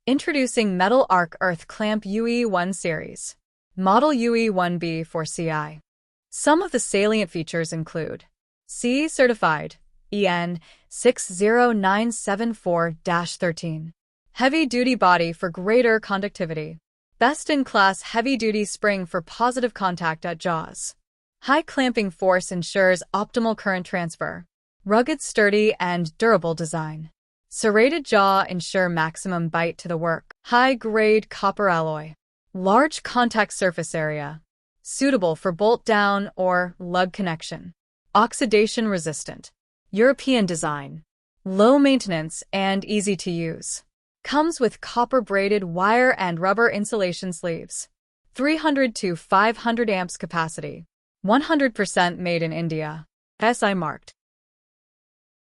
Introducing Metal Arc Earth Clamp UE1 Series. Model UE1B4Ci. Some of the salient features include CE certified, EN 60974-13. Heavy-duty body for greater conductivity. Best-in-class heavy-duty spring for positive contact at jaws. High clamping force ensures optimal current transfer. Rugged, sturdy, and durable design. Serrated jaw ensure maximum bite to the work. High-grade copper alloy. Large contact surface area. Suitable for bolt-down or lug connection. Oxidation-resistant. European design. Low maintenance and easy to use. Comes with copper braided wire and rubber insulation sleeves. 300 to 500 amps capacity. 100% made in India. ISI Marked.